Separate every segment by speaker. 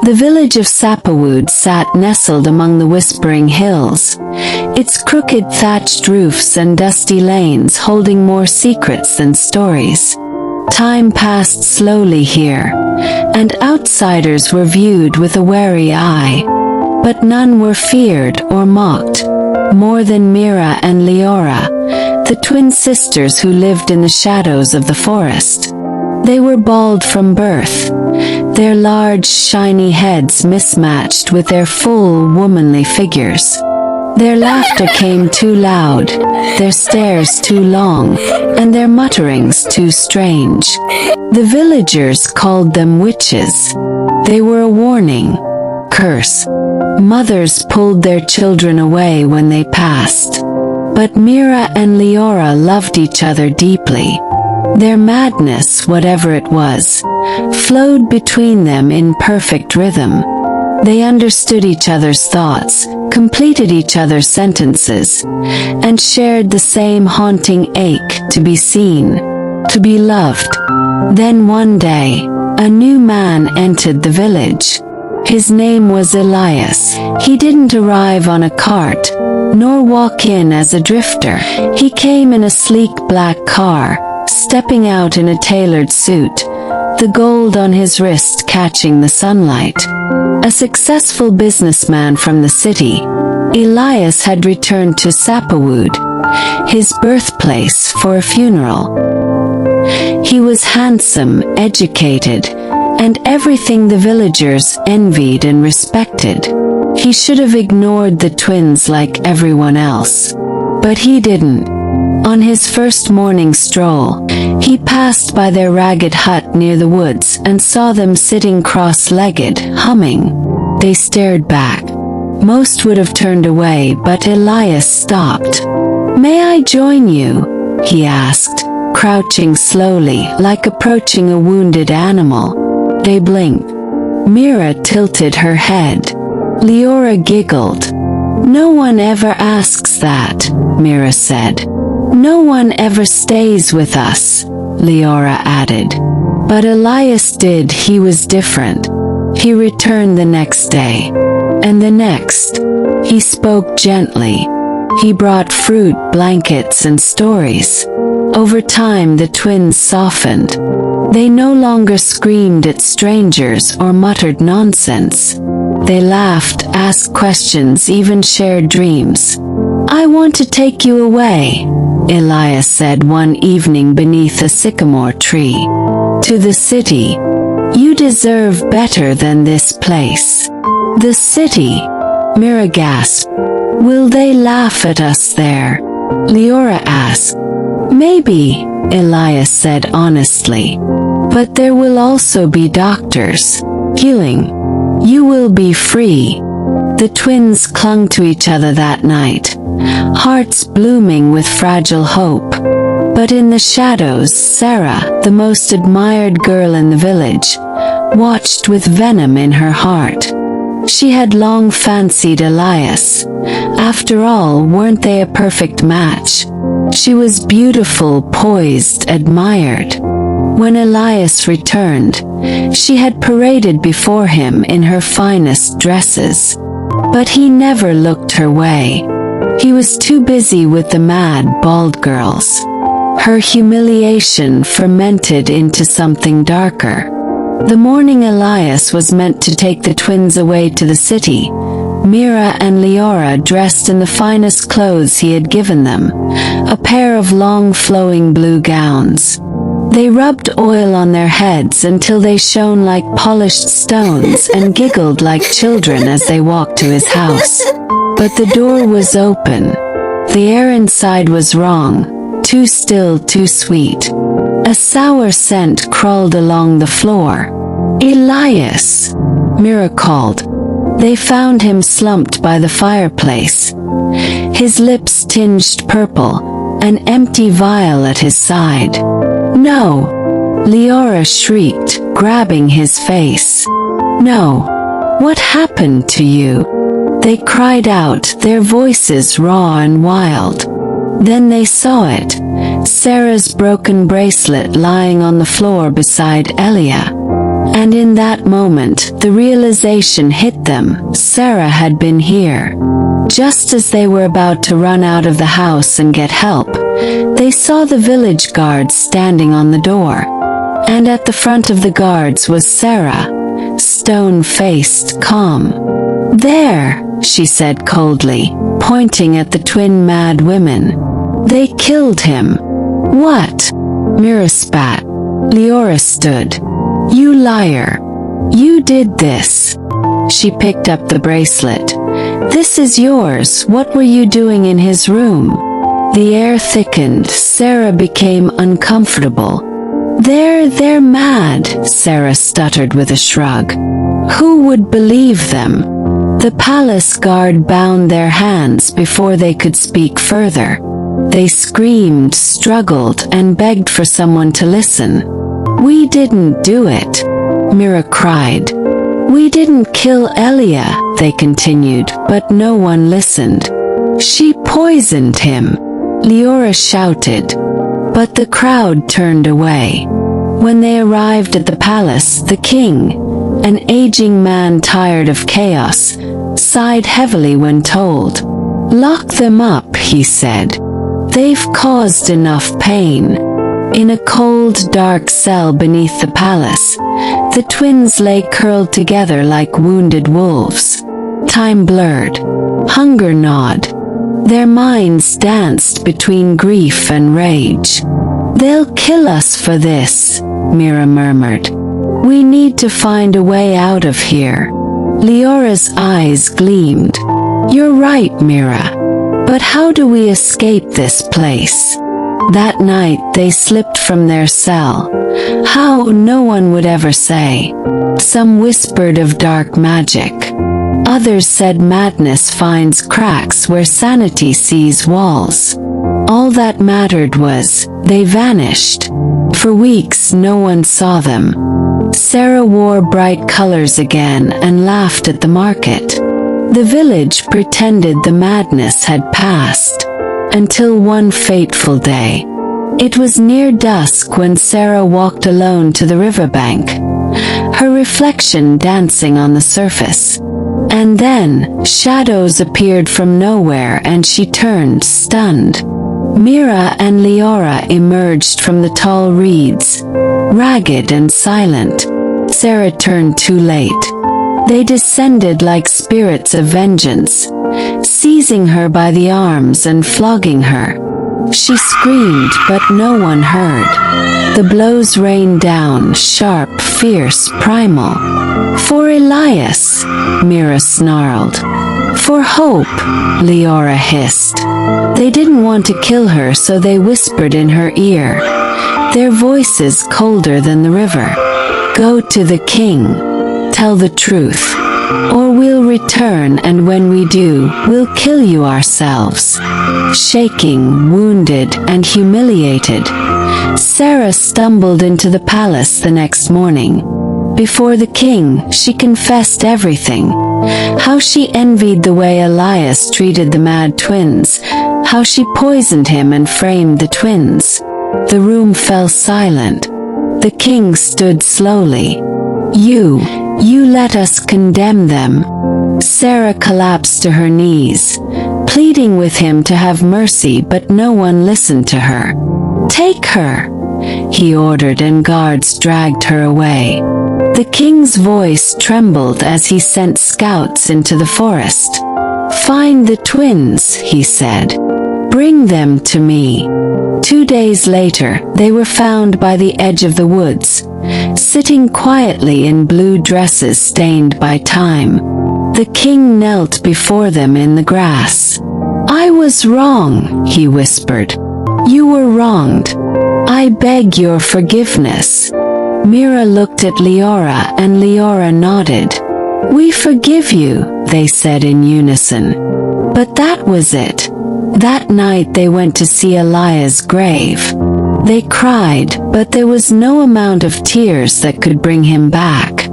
Speaker 1: The village of Sapperwood sat nestled among the whispering hills, its crooked thatched roofs and dusty lanes holding more secrets than stories. Time passed slowly here, and outsiders were viewed with a wary eye. But none were feared or mocked, more than Mira and Leora, the twin sisters who lived in the shadows of the forest. They were bald from birth, their large, shiny heads mismatched with their full, womanly figures. Their laughter came too loud, their stares too long, and their mutterings too strange. The villagers called them witches. They were a warning, curse. Mothers pulled their children away when they passed. But Mira and Leora loved each other deeply. Their madness, whatever it was, flowed between them in perfect rhythm. They understood each other's thoughts, completed each other's sentences, and shared the same haunting ache to be seen, to be loved. Then one day, a new man entered the village. His name was Elias. He didn't arrive on a cart, nor walk in as a drifter. He came in a sleek black car, stepping out in a tailored suit, the gold on his wrist catching the sunlight. A successful businessman from the city, Elias had returned to Sapperwood, his birthplace, for a funeral. He was handsome, educated, and everything the villagers envied and respected. He should have ignored the twins like everyone else. But he didn't. On his first morning stroll, he passed by their ragged hut near the woods and saw them sitting cross-legged, humming. They stared back. Most would have turned away, but Elias stopped. "May I join you?" he asked, crouching slowly, like approaching a wounded animal. They blinked. Mira tilted her head. Leora giggled. "No one ever asks that," Mira said. "No one ever stays with us," Leora added. But Elias did. He was different. He returned the next day. And the next. He spoke gently. He brought fruit, blankets, and stories. Over time, the twins softened. They no longer screamed at strangers or muttered nonsense. They laughed, asked questions, even shared dreams. "I want to take you away," Elias said one evening beneath a sycamore tree. "To the city. You deserve better than this place." "The city?" Mira gasped. "Will they laugh at us there?" Leora asked. "Maybe," Elias said honestly. "But there will also be doctors. Healing. You will be free." The twins clung to each other that night, hearts blooming with fragile hope. But in the shadows, Sarah, the most admired girl in the village, watched with venom in her heart. She had long fancied Elias. After all, weren't they a perfect match? She was beautiful, poised, admired. When Elias returned, she had paraded before him in her finest dresses. But he never looked her way. He was too busy with the mad, bald girls. Her humiliation fermented into something darker. The morning Elias was meant to take the twins away to the city, Mira and Leora dressed in the finest clothes he had given them, a pair of long flowing blue gowns. They rubbed oil on their heads until they shone like polished stones and giggled like children as they walked to his house. But the door was open. The air inside was wrong, too still, too sweet. A sour scent crawled along the floor. "Elias!" Mira called. They found him slumped by the fireplace, his lips tinged purple, an empty vial at his side. "No!" Leora shrieked, grabbing his face. "No! What happened to you?" They cried out, their voices raw and wild. Then they saw it, Sarah's broken bracelet lying on the floor beside Elia. And in that moment, the realization hit them. Sarah had been here. Just as they were about to run out of the house and get help, they saw the village guards standing on the door. And at the front of the guards was Sarah, stone-faced, calm. "There," she said coldly, pointing at the twin mad women. "They killed him." "What?" Mira spat. Leora stood. "You liar. You did this." She picked up the bracelet. "This is yours. What were you doing in his room?" The air thickened. Sarah became uncomfortable. They're mad," Sarah stuttered with a shrug. "Who would believe them?" The palace guard bound their hands before they could speak further. They screamed, struggled, and begged for someone to listen. "We didn't do it," Mira cried. "We didn't kill Elia," they continued, but no one listened. "She poisoned him," Leora shouted. But the crowd turned away. When they arrived at the palace, the king, an aging man tired of chaos, sighed heavily when told. "Lock them up," he said. "They've caused enough pain." In a cold, dark cell beneath the palace, the twins lay curled together like wounded wolves. Time blurred. Hunger gnawed. Their minds danced between grief and rage. "They'll kill us for this," Mira murmured. "We need to find a way out of here." Leora's eyes gleamed. "You're right, Mira. But how do we escape this place?" That night they slipped from their cell. How, no one would ever say. Some whispered of dark magic. Others said madness finds cracks where sanity sees walls. All that mattered was, they vanished. For weeks no one saw them. Sarah wore bright colors again and laughed at the market. The village pretended the madness had passed. Until one fateful day. It was near dusk when Sarah walked alone to the riverbank, her reflection dancing on the surface. And then, shadows appeared from nowhere and she turned, stunned. Mira and Leora emerged from the tall reeds, ragged and silent. Sarah turned too late. They descended like spirits of vengeance, seizing her by the arms and flogging her. She screamed, but no one heard. The blows rained down, sharp, fierce, primal. "For Elias," Mira snarled. "For hope," Leora hissed. They didn't want to kill her, so they whispered in her ear, their voices colder than the river. "Go to the king. Tell the truth. Or we'll return, and when we do, we'll kill you ourselves." Shaking, wounded, and humiliated, Sarah stumbled into the palace the next morning. Before the king, she confessed everything. How she envied the way Elias treated the mad twins, how she poisoned him and framed the twins. The room fell silent. The king stood slowly. You let us condemn them." Sarah collapsed to her knees, pleading with him to have mercy, but no one listened to her. "Take her," he ordered, and guards dragged her away. The king's voice trembled as he sent scouts into the forest. "Find the twins," he said. "Bring them to me." 2 days later, they were found by the edge of the woods, sitting quietly in blue dresses stained by time. The king knelt before them in the grass. "I was wrong," he whispered. "You were wronged. I beg your forgiveness." Mira looked at Leora, and Leora nodded. "We forgive you," they said in unison. But that was it. That night they went to see Eliah's grave. They cried, but there was no amount of tears that could bring him back.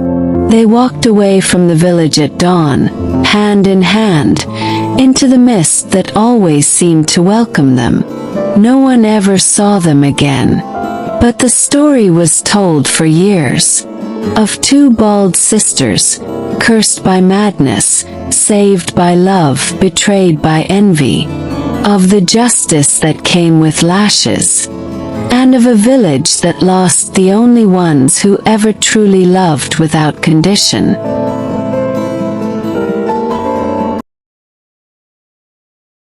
Speaker 1: They walked away from the village at dawn, hand in hand, into the mist that always seemed to welcome them. No one ever saw them again. But the story was told for years. Of two bald sisters, cursed by madness, saved by love, betrayed by envy. Of the justice that came with lashes. And of a village that lost the only ones who ever truly loved without condition.